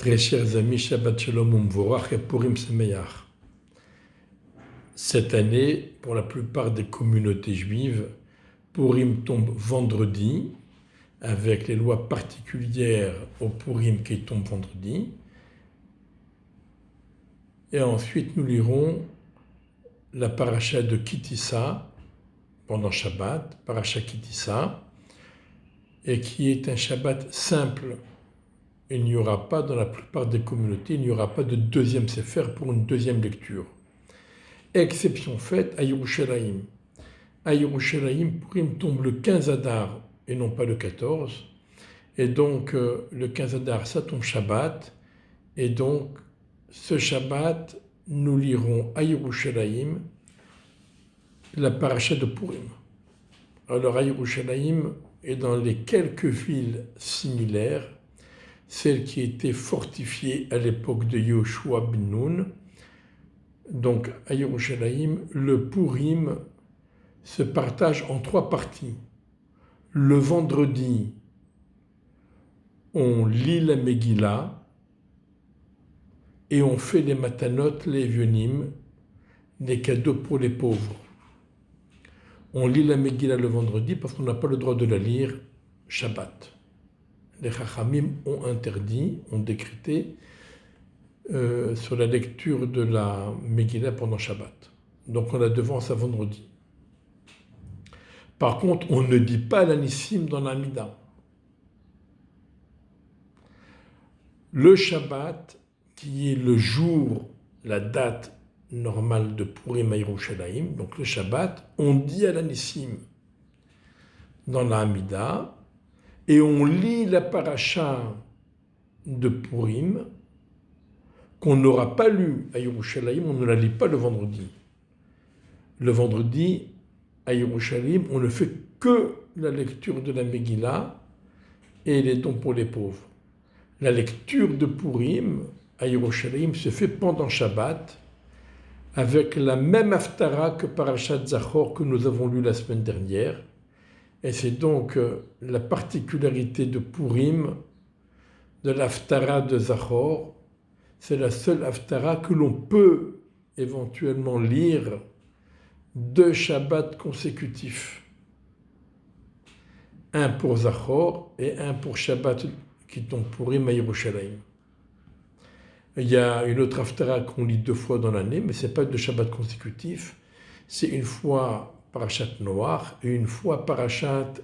Très chers amis, Shabbat Shalom Umvorach et Purim Sameach. Cette année, pour la plupart des communautés juives, Purim tombe vendredi, avec les lois particulières au Purim qui tombe vendredi. Et ensuite, nous lirons la paracha de Kitissa pendant Shabbat, paracha Kitissa, et qui est un Shabbat simple. Il n'y aura pas, dans la plupart des communautés, il n'y aura pas de deuxième Sefer pour une deuxième lecture. Exception faite à Yerushalayim. À Yerushalayim, Purim tombe le 15 Adar et non pas le 14. Et donc, le 15 Adar, ça tombe Shabbat. Et donc, ce Shabbat, nous lirons à Yerushalayim la paracha de Purim. Alors, à Yerushalayim et dans les quelques villes similaires, celle qui était fortifiée à l'époque de Yoshua ben Nun. Donc, à Yerushalayim, le Purim se partage en trois parties. Le vendredi, on lit la Megillah et on fait les matanot, les evionim, des cadeaux pour les pauvres. On lit la Megillah le vendredi parce qu'on n'a pas le droit de la lire Shabbat. Les Chachamim ont interdit, ont décrété sur la lecture de la Megillah pendant Shabbat. Donc on la devance à vendredi. Par contre, on ne dit pas la Nissim dans la Mida. Le Shabbat, qui est le jour, la date normale de Purim à Yerushalayim, donc le Shabbat, on dit à la Nissim dans la Hamida, et on lit la paracha de Purim qu'on n'aura pas lu à Yerushalayim, on ne la lit pas le vendredi. Le vendredi, à Yerushalayim, on ne fait que la lecture de la Megillah et les dons pour les pauvres. La lecture de Purim à Yerushalayim se fait pendant Shabbat avec la même haftara que Parashat Zachor que nous avons lu la semaine dernière. Et c'est donc la particularité de Purim, de l'haftara de Zachor. C'est la seule haftara que l'on peut éventuellement lire 2 Shabbats consécutifs. Un pour Zachor et un pour Shabbat qui tombe Purim à Yerushalayim. Il y a une autre haftara qu'on lit 2 fois dans l'année, mais ce n'est pas 2 Shabbats consécutifs. C'est une fois Parashat Noach et une fois Parashat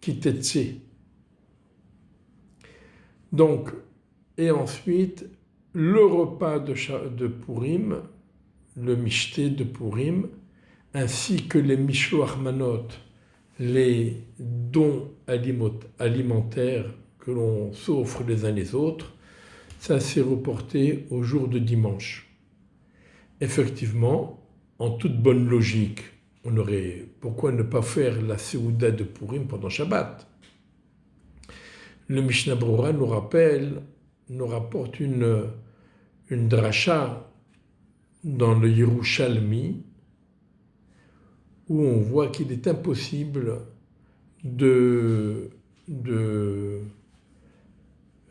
Kitetse. Donc, et ensuite, le repas de Purim, le Mishté de Purim, ainsi que les Mishloach Manot, les dons alimentaires que l'on s'offre les uns les autres, ça s'est reporté au jour de dimanche. Effectivement, en toute bonne logique, pourquoi ne pas faire la Seouda de Purim pendant Shabbat? Le Mishnah Brura nous rapporte une dracha dans le Yerushalmi où on voit qu'il est impossible de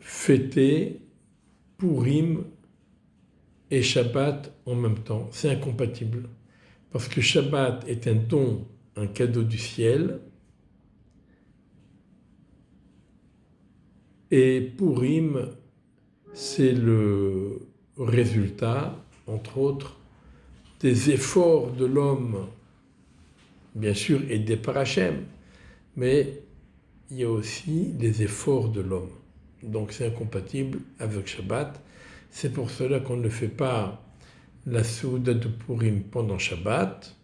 fêter Purim et Shabbat en même temps. C'est incompatible. Parce que Shabbat est un don, un cadeau du ciel, et Purim, c'est le résultat, entre autres, des efforts de l'homme, bien sûr, et des parachem, mais il y a aussi des efforts de l'homme. Donc c'est incompatible avec Shabbat. C'est pour cela qu'on ne fait pas la Souda de Purim pendant Shabbat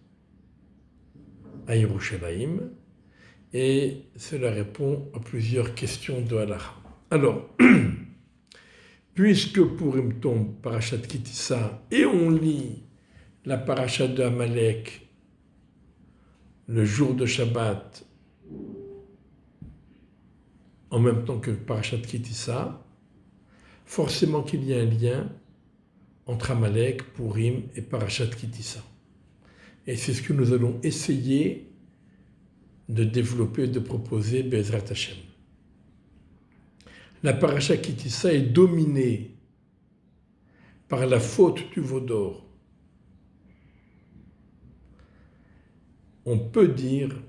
à Yerushalayim, et cela répond à plusieurs questions de Halacha. Alors, puisque Purim tombe Parashat Kitissa et on lit la paracha de Amalek le jour de Shabbat en même temps que Parashat Kitissa, forcément qu'il y a un lien entre Amalek, Purim et Parashat Kitissa. Et c'est ce que nous allons essayer de développer, de proposer Be'ezrat Hashem. La paracha Kitissa est dominée par la faute du veau d'or. On peut dire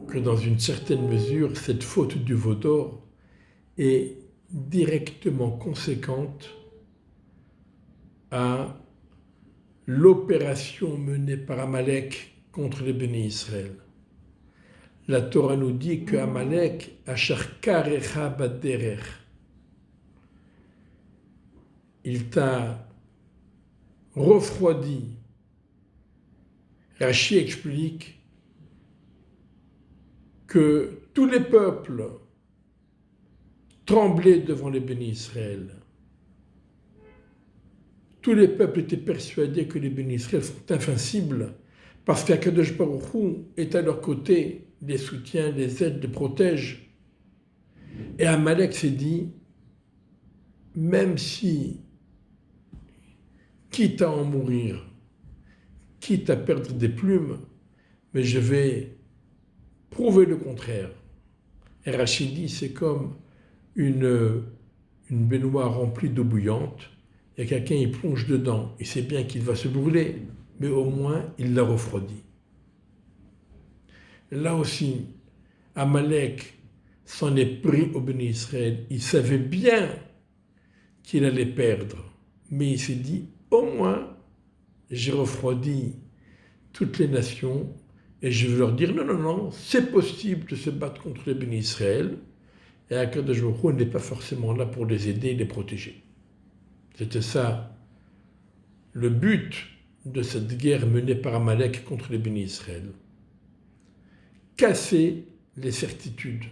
que dans une certaine mesure, cette faute du veau d'or est directement conséquente à l'opération menée par Amalek contre les bénis Israël. La Torah nous dit que Amalek achar karecha baderer. Il t'a refroidi. Rachi explique que tous les peuples tremblaient devant les bénis Israël. Tous les peuples étaient persuadés que les bénis Israël sont invincibles parce qu'Akadosh Baruch Hu est à leur côté, les soutient, les aide, les protège. Et Amalek s'est dit, même si, quitte à en mourir, quitte à perdre des plumes, mais je vais prouver le contraire. Et Rachid dit, c'est comme une baignoire remplie d'eau bouillante, et quelqu'un y plonge dedans, il sait bien qu'il va se brûler, mais au moins il la refroidit. Là aussi, Amalek s'en est pris au béni Israël. Il savait bien qu'il allait perdre, mais il s'est dit, au moins, j'ai refroidi toutes les nations, et je veux leur dire, non, c'est possible de se battre contre les bénis Israël, et Akadosh Baruch Hu n'est pas forcément là pour les aider et les protéger. C'était ça, le but de cette guerre menée par Amalek contre les bénis Israël. Casser les certitudes.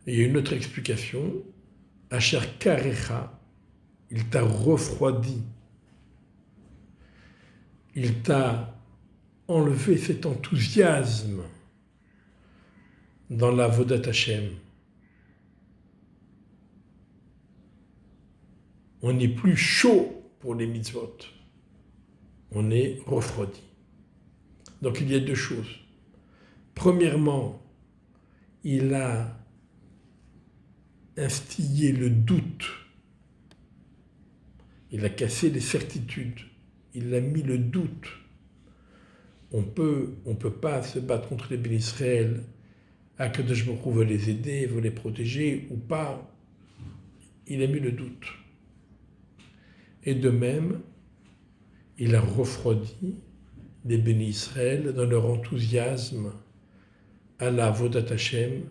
Et il y a une autre explication. Asher karecha, il t'a refroidi. Il t'a enlevé cet enthousiasme dans la Avodat Hashem. On n'est plus chaud pour les mitzvot. On est refroidi. Donc il y a deux choses. Premièrement, il a instillé le doute. Il a cassé les certitudes. Il a mis le doute. On peut pas se battre contre les bénis Israël. Akadosh Baruch Hu veut les aider, veut les protéger ou pas. Il a mis le doute. Et de même, il a refroidi les bénis Israël dans leur enthousiasme à la Avodat Hashem,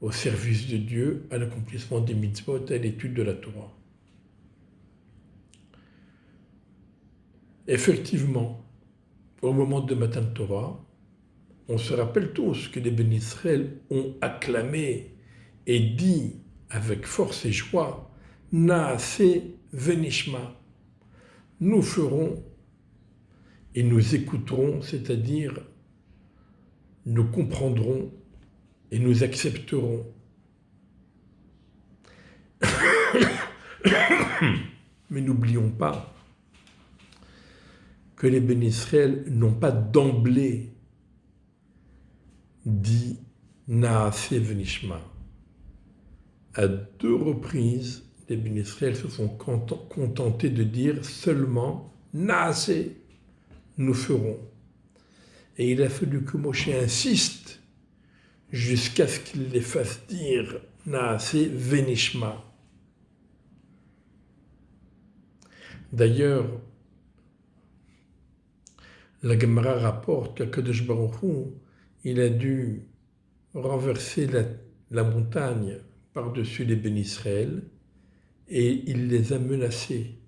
au service de Dieu, à l'accomplissement des mitzvot, à l'étude de la Torah. Effectivement, au moment de Matan Torah, on se rappelle tous que les bénis Israël ont acclamé et dit avec force et joie « Naaseh venishma » nous ferons et nous écouterons, c'est-à-dire nous comprendrons et nous accepterons. Mais n'oublions pas que les bénis Israël n'ont pas d'emblée dit Naaseh venishma. À deux reprises, les bénis Israël se sont contentés de dire seulement Naaseh, nous ferons. Et il a fallu que Moshe insiste jusqu'à ce qu'il les fasse dire Naaseh venishma. D'ailleurs, la Gemara rapporte qu'Akadosh Baruch Hu, il a dû renverser la montagne par-dessus les bénis Israël et il les a menacés.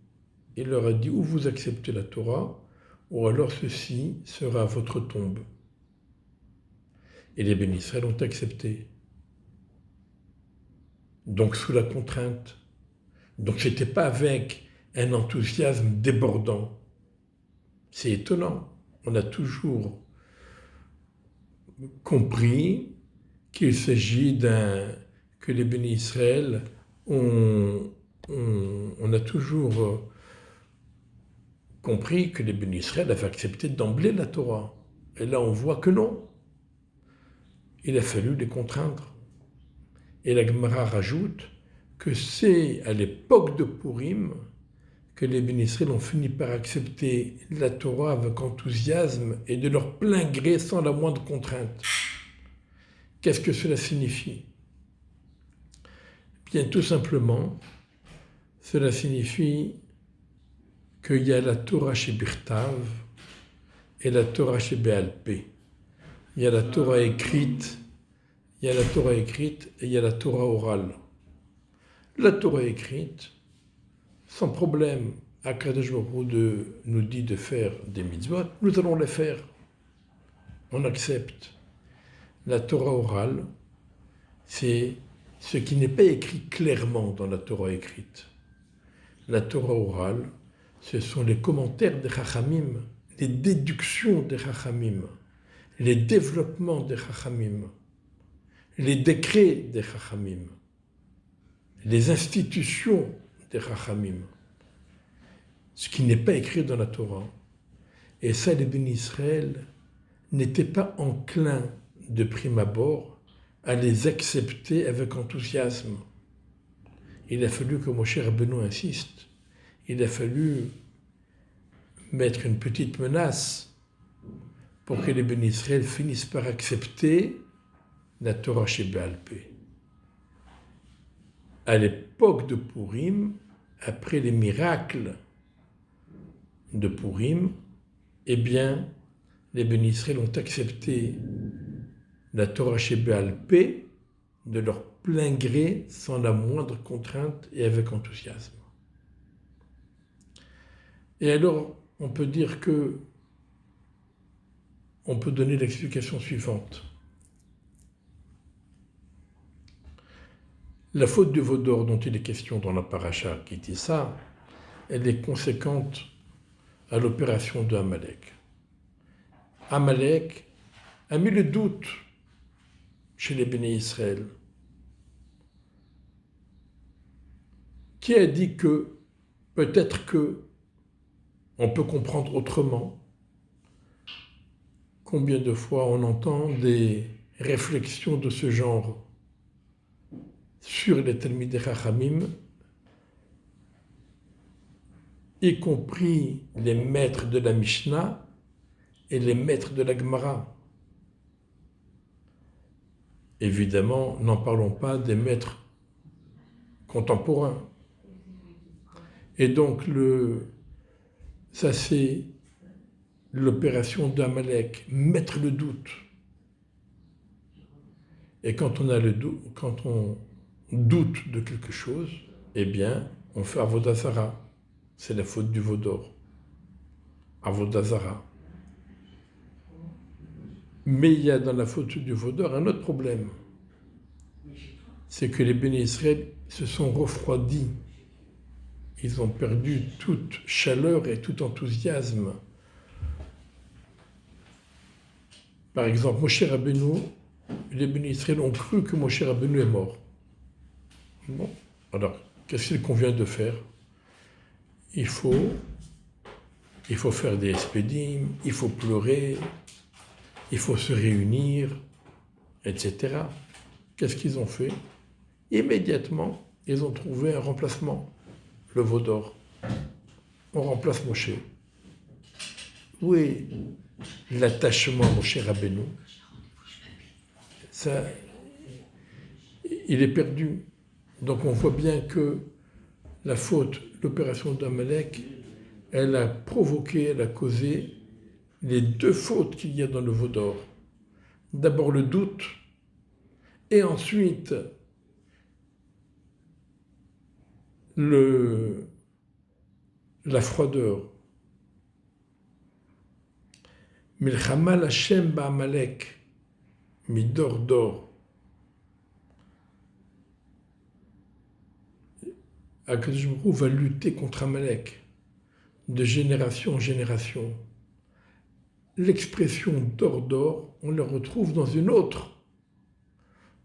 Il leur a dit ou vous acceptez la Torah ou alors ceci sera votre tombe. Et les bénis Israël ont accepté. Donc sous la contrainte. Donc ce n'était pas avec un enthousiasme débordant. C'est étonnant. On a toujours compris qu'il s'agit que les bénis Israël on a toujours compris que les bénis Israël avaient accepté d'emblée la Torah. Et là, on voit que non. Il a fallu les contraindre. Et la Gemara rajoute que c'est à l'époque de Purim que les Béni Israël ont fini par accepter la Torah avec enthousiasme et de leur plein gré sans la moindre contrainte. Qu'est-ce que cela signifie? Bien, tout simplement, cela signifie qu'il y a la Torah chez Birtav et la Torah chez Béalpé. Il y a la Torah écrite, et il y a la Torah orale. La Torah écrite, sans problème, Akadosh Baruch Hu nous dit de faire des mitzvot, nous allons les faire. On accepte. La Torah orale, c'est ce qui n'est pas écrit clairement dans la Torah écrite. La Torah orale, ce sont les commentaires des Chachamim, les déductions des Chachamim, les développements des Chachamim, les décrets des Chachamim, les institutions des Chachamim, ce qui n'est pas écrit dans la Torah. Et ça, les Béni Israël n'étaient pas enclins de prime abord à les accepter avec enthousiasme. Il a fallu que Moshe Rabbeinu insiste. Il a fallu mettre une petite menace pour que les Béni Israël finissent par accepter la Torah chez Béalpé. À l'époque de Purim, après les miracles de Purim, eh bien, les Béni Israël ont accepté la Torah chez Béalpé de leur plein gré, sans la moindre contrainte et avec enthousiasme. Et alors, on peut dire que on peut donner l'explication suivante. La faute du veau d'or dont il est question dans la paracha qui dit ça, elle est conséquente à l'opération de Amalek. Amalek a mis le doute chez les Béné Israël. Qui a dit que peut-être que on peut comprendre autrement? Combien de fois on entend des réflexions de ce genre sur les Talmidei Chachamim, y compris les maîtres de la Mishnah et les maîtres de la Gemara. Évidemment, n'en parlons pas des maîtres contemporains. Et donc, ça c'est l'opération d'Amalek, mettre le doute. Et quand on doute de quelque chose, eh bien, on fait Avodah Zara. C'est la faute du veau d'or. Avodah Zara. Mais il y a dans la faute du veau d'or un autre problème. C'est que les Béné Israël se sont refroidis. Ils ont perdu toute chaleur et tout enthousiasme. Par exemple, Moshe Rabbeinu, les Béné Israël ont cru que Moshe Rabbeinu est mort. Bon, alors, qu'est-ce qu'il convient de faire? Il faut faire des espédim, il faut pleurer, il faut se réunir, etc. Qu'est-ce qu'ils ont fait? Immédiatement, ils ont trouvé un remplacement, le veau d'or. On remplace Moshe. Où est l'attachement à Moshe Rabbeinu? Ça, il est perdu. Donc on voit bien que la faute, l'opération d'Amalek, elle a provoqué, elle a causé les deux fautes qu'il y a dans le veau d'or. D'abord le doute, et ensuite la froideur. Milchama l'Hashem ba'Amalek, midor d'or. Akadosh Baruch Hu va lutter contre Amalek de génération en génération. L'expression d'or, on le retrouve dans une autre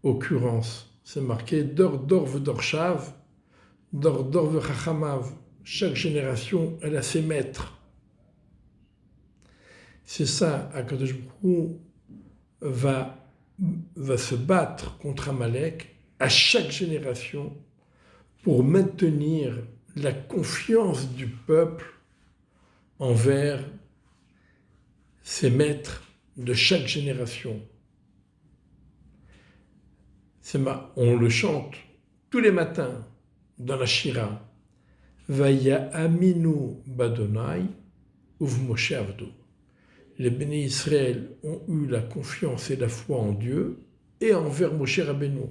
occurrence. C'est marqué d'or v'dorshav, d'or v'chachamav. Chaque génération, elle a ses maîtres. C'est ça, Akadosh Baruch Hu va se battre contre Amalek à chaque génération pour maintenir la confiance du peuple envers ses maîtres de chaque génération. On le chante tous les matins dans la Shira. Vaya aminu badonai uv Moshe avdo. Les bénis Israël ont eu la confiance et la foi en Dieu et envers Moshe Rabbeinu.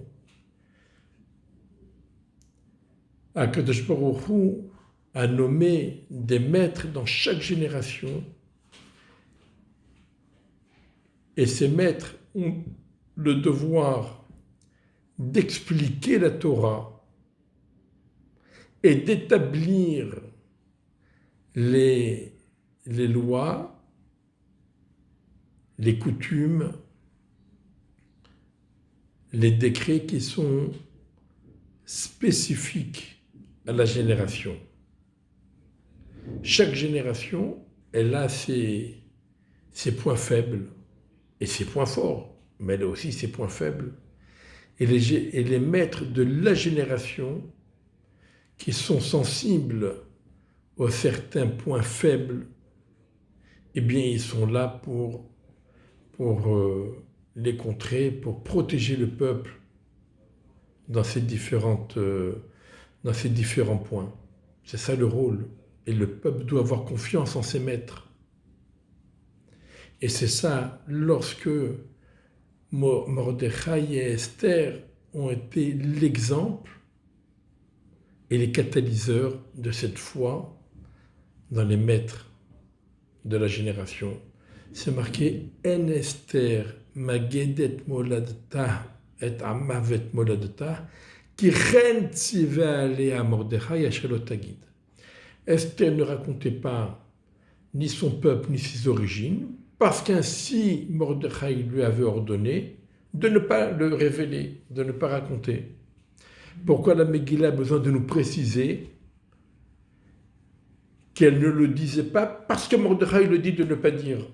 HaKadosh Baruch Hu a nommé des maîtres dans chaque génération et ces maîtres ont le devoir d'expliquer la Torah et d'établir les lois, les coutumes, les décrets qui sont spécifiques à la génération. Chaque génération, elle a ses points faibles et ses points forts, mais elle a aussi ses points faibles. Et les maîtres de la génération qui sont sensibles aux certains points faibles, eh bien, ils sont là pour les contrer, pour protéger le peuple dans ces différents points. C'est ça le rôle. Et le peuple doit avoir confiance en ses maîtres. Et c'est ça, lorsque Mordechai et Esther ont été l'exemple et les catalyseurs de cette foi dans les maîtres de la génération. C'est marqué « En Esther magedet moladta et amavet moladta ki chen tziva alea Mordechai asher lo tagid » Esther ne racontait pas ni son peuple ni ses origines, parce qu'ainsi Mordechai lui avait ordonné de ne pas le révéler, de ne pas raconter. Pourquoi la Megillah a besoin de nous préciser qu'elle ne le disait pas? Parce que Mordechai le dit de ne pas dire.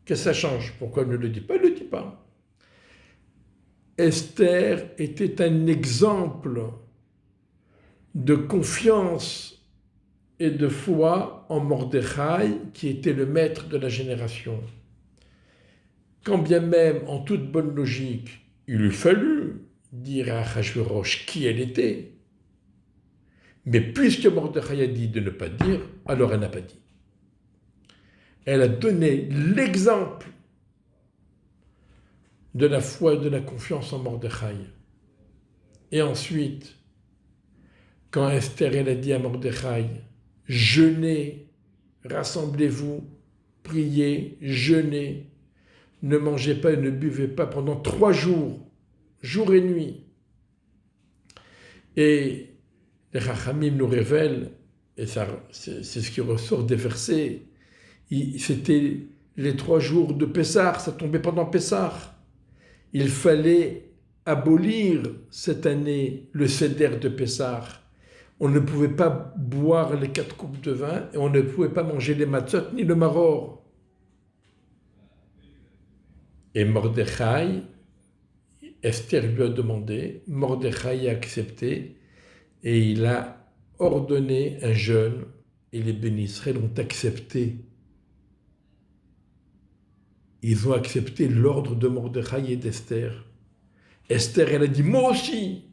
Que ça change. Pourquoi elle ne le dit pas? Elle ne le dit pas. Esther était un exemple de confiance et de foi en Mordechai, qui était le maître de la génération. Quand bien même, en toute bonne logique, il eût fallu dire à Achashverosh qui elle était. Mais puisque Mordechai a dit de ne pas dire, alors elle n'a pas dit. Elle a donné l'exemple de la foi et de la confiance en Mordechai. Et ensuite, quand Esther elle a dit à Mordechai, jeûnez, rassemblez-vous, priez, jeûnez, ne mangez pas et ne buvez pas pendant 3 jours, jour et nuit. Et les Chachamim nous révèlent, et ça, c'est ce qui ressort des versets, c'était les 3 jours de Pessah, ça tombait pendant Pessah. Il fallait abolir cette année le Seder de Pessah. On ne pouvait pas boire les 4 coupes de vin et on ne pouvait pas manger les matzot ni le maror. Et Mordechai, Esther lui a demandé, Mordechai a accepté et il a ordonné un jeûne et les bénis Israël ont accepté. Ils ont accepté l'ordre de Mordechai et d'Esther. Esther, elle a dit, moi aussi.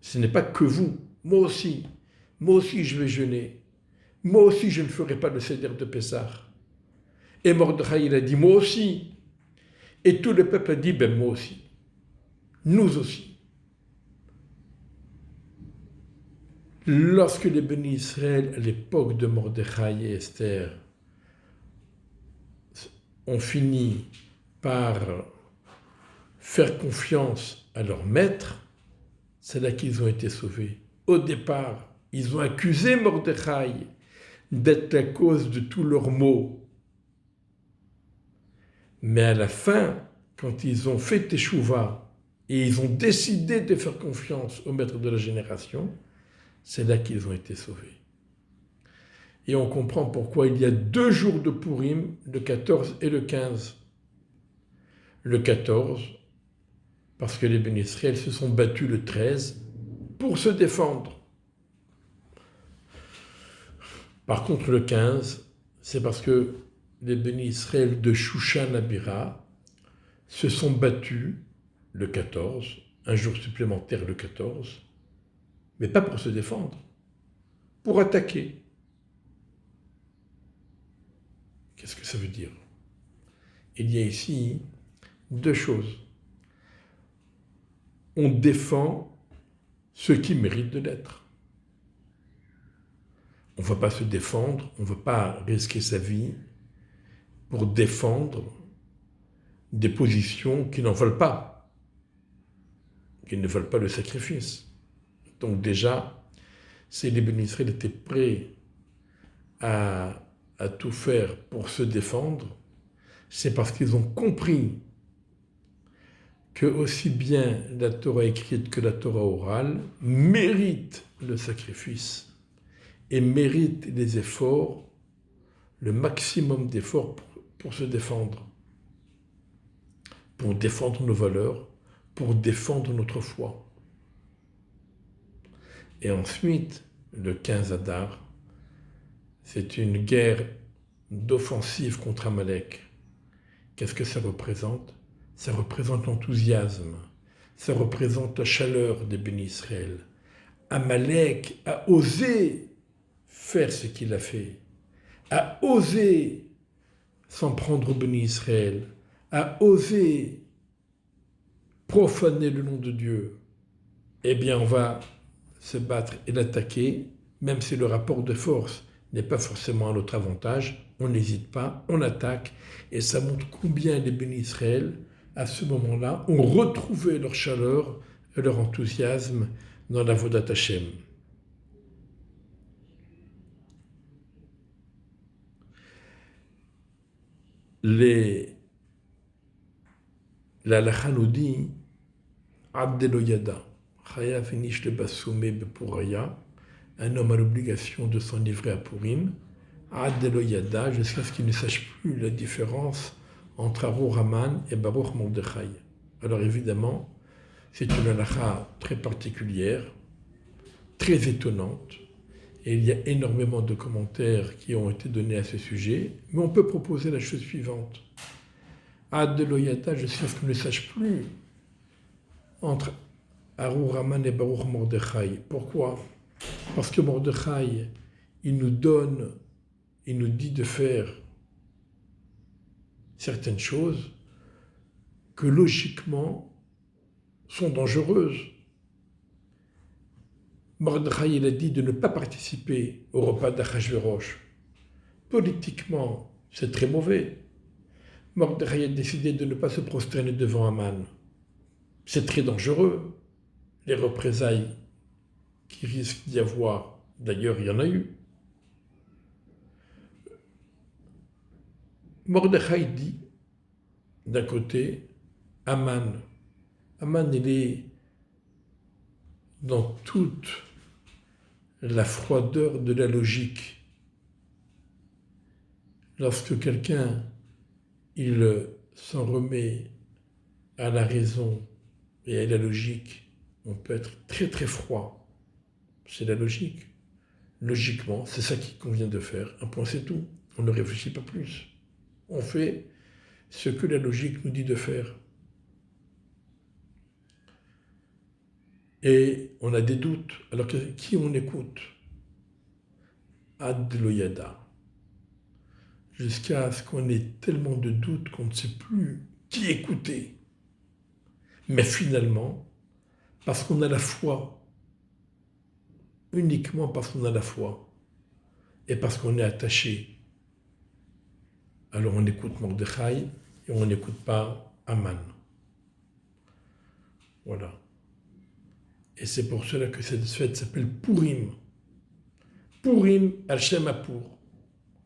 Ce n'est pas que vous, moi aussi. Moi aussi, je vais jeûner. Moi aussi, je ne ferai pas le Seder de Pessah. Et Mordechai, il a dit, moi aussi. Et tout le peuple a dit, ben moi aussi. Nous aussi. Lorsque les bénis Israël, à l'époque de Mordechai et Esther, ont fini par faire confiance à leur maître, c'est là qu'ils ont été sauvés. Au départ, ils ont accusé Mordechai d'être la cause de tous leurs maux. Mais à la fin, quand ils ont fait Teshuvah et ils ont décidé de faire confiance au maître de la génération, c'est là qu'ils ont été sauvés. Et on comprend pourquoi il y a 2 jours de Purim, le 14 et le 15. Le 14, parce que les bénis Israël se sont battus le 13 pour se défendre. Par contre, le 15, c'est parce que les bénis Israël de Shushan Abira se sont battus le 14, un jour supplémentaire le 14, mais pas pour se défendre, pour attaquer. Qu'est-ce que ça veut dire? Il y a ici deux choses. On défend ce qui mérite de l'être. On ne va pas se défendre, on ne va pas risquer sa vie pour défendre des positions qui n'en veulent pas, qui ne veulent pas le sacrifice. Donc déjà, si les bénis Israël étaient prêts à tout faire pour se défendre, c'est parce qu'ils ont compris que aussi bien la Torah écrite que la Torah orale méritent le sacrifice et méritent les efforts, le maximum d'efforts pour se défendre, pour défendre nos valeurs, pour défendre notre foi. Et ensuite, le 15 Adar, c'est une guerre d'offensive contre Amalek. Qu'est-ce que ça représente? Ça représente l'enthousiasme, ça représente la chaleur des bénis Israël. Amalek a osé faire ce qu'il a fait, a osé s'en prendre aux bénis Israël, a osé profaner le nom de Dieu. Eh bien, on va se battre et l'attaquer, même si le rapport de force n'est pas forcément à notre avantage, on n'hésite pas, on attaque, et ça montre combien les bénis Israël, à ce moment-là, ont retrouvé leur chaleur et leur enthousiasme dans la Vodat Hashem. La halakha nous dit Abdelo Yada, Chaya finish le Bassoumé Bepouraya, un homme a l'obligation de s'enivrer à Purim, Abdelo Yada, jusqu'à ce qu'il ne sache plus la différence entre Arur Haman et Baruch Mordechai. Alors évidemment, c'est une halakha très particulière, très étonnante, et il y a énormément de commentaires qui ont été donnés à ce sujet, mais on peut proposer la chose suivante. Ad de l'Oyata, jusqu'à ce qu'on ne sache plus entre Arur Haman et Baruch Mordechai. Pourquoi? Parce que Mordechai, il nous dit de faire certaines choses que logiquement sont dangereuses. Mordechai, il a dit de ne pas participer au repas d'Achashverosh. Politiquement, c'est très mauvais. Mordechai a décidé de ne pas se prosterner devant Haman. C'est très dangereux. Les représailles qui risquent d'y avoir, d'ailleurs, il y en a eu. Mordechai dit, d'un côté, Haman, il est dans toute la froideur de la logique. Lorsque quelqu'un, il s'en remet à la raison et à la logique, on peut être très très froid. C'est la logique. Logiquement, c'est ça qu'il convient de faire. Un point, c'est tout. On ne réfléchit pas plus. On fait ce que la logique nous dit de faire. Et on a des doutes. Alors qui on écoute? Ad loyada. Jusqu'à ce qu'on ait tellement de doutes qu'on ne sait plus qui écouter. Mais finalement, parce qu'on a la foi, uniquement parce qu'on a la foi, et parce qu'on est attaché, alors on écoute Mordechai et on n'écoute pas Haman. Voilà. Et c'est pour cela que cette fête s'appelle Purim. Purim al-Shem Apur.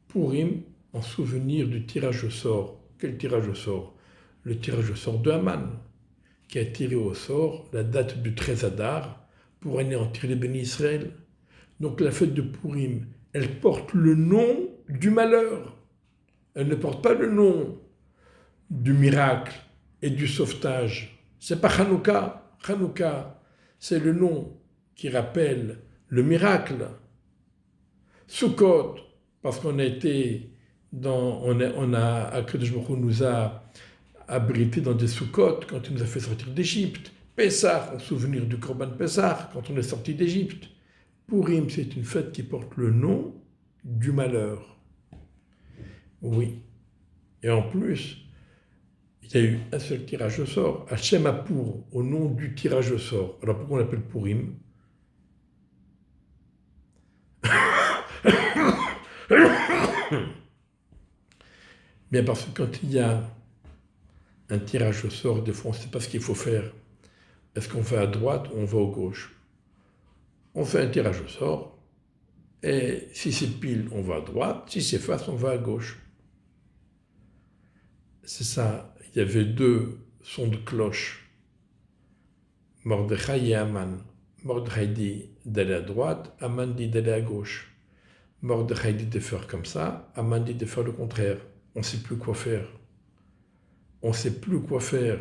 Purim en souvenir du tirage au sort. Quel tirage au sort? Le tirage au sort de Haman, qui a tiré au sort la date du 13 Adar pour anéantir les bénis Israël. Donc la fête de Purim, elle porte le nom du malheur. Elle ne porte pas le nom du miracle et du sauvetage. C'est pas Hanouka. Hanouka, c'est le nom qui rappelle le miracle. Sukkot, parce qu'on a été Akadosh Baruch Hu nous a abrités dans des Sukkot quand il nous a fait sortir d'Égypte. Pessah, en souvenir du Korban Pessah, quand on est sorti d'Égypte. Purim, c'est une fête qui porte le nom du malheur. Oui. Et en plus, il y a eu un seul tirage au sort, Hachem Apour, au nom du tirage au sort. Alors pourquoi on l'appelle Purim? Bien parce que quand il y a un tirage au sort, des fois on ne sait pas ce qu'il faut faire. Est-ce qu'on va à droite ou on va à gauche? On fait un tirage au sort, et si c'est pile, on va à droite, si c'est face, on va à gauche. C'est ça, il y avait deux sons de cloche, Mordechai et Aman. Mordechai dit d'aller à droite, Aman dit d'aller à gauche. Mordechai dit de faire comme ça, Aman dit de faire le contraire. On ne sait plus quoi faire. On ne sait plus quoi faire.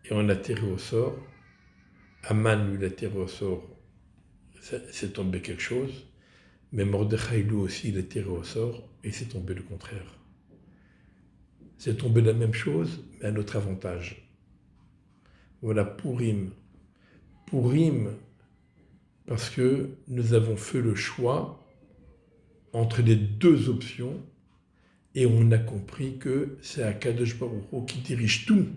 Et on a tiré au sort. Aman, lui, il a tiré au sort. C'est tombé quelque chose. Mais Mordechai, lui aussi, il a tiré au sort. Et c'est tombé le contraire. C'est tombé la même chose, mais à notre avantage. Voilà, Purim. Purim, parce que nous avons fait le choix entre les deux options, et on a compris que c'est Akadosh Baruch Hu qui dirige tout.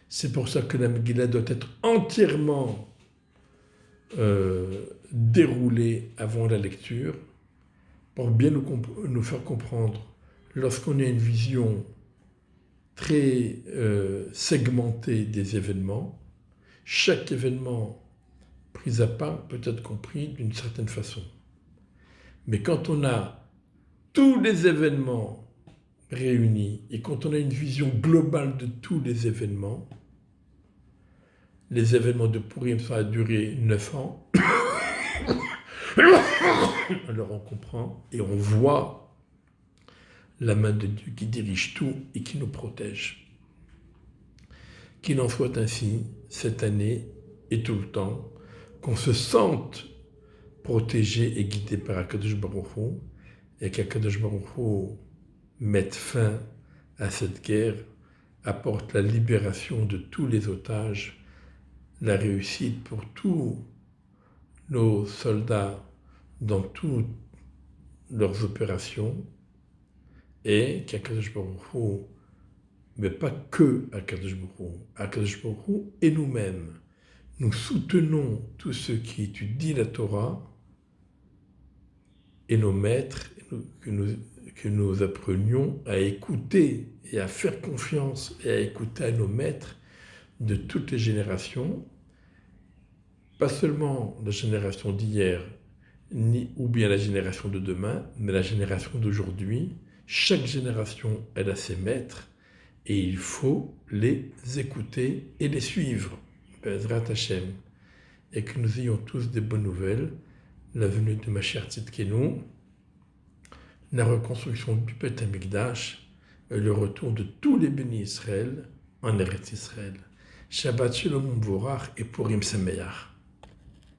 C'est pour ça que la Megillah doit être entièrement déroulée avant la lecture, pour bien nous faire comprendre, lorsqu'on a une vision très segmentée des événements, chaque événement pris à part peut être compris d'une certaine façon. Mais quand on a tous les événements réunis et quand on a une vision globale de tous les événements de Purim, ça a duré 9 ans, alors on comprend et on voit la main de Dieu qui dirige tout et qui nous protège. Qu'il en soit ainsi cette année et tout le temps, qu'on se sente protégé et guidé par Akadosh Baruch Hu, et qu'Akadosh Baruch Hu mette fin à cette guerre, apporte la libération de tous les otages, la réussite pour tous nos soldats dans toutes leurs opérations, et qu'Akadosh Baruch Hu, mais pas que Akadosh Baruch Hu et nous-mêmes, nous soutenons tous ceux qui étudient la Torah et nos maîtres, que nous apprenions à écouter et à faire confiance et à écouter à nos maîtres de toutes les générations, pas seulement la génération d'hier, ou bien la génération de demain, mais la génération d'aujourd'hui. Chaque génération, elle a ses maîtres, et il faut les écouter et les suivre. Bezrat Hashem. Et que nous ayons tous des bonnes nouvelles, la venue de Mashiach Tzidkenu, la reconstruction du Beth Amikdash, et le retour de tous les bénis Israël en Eretz Israël. Shabbat Shalom Mvorach et Purim Sameach.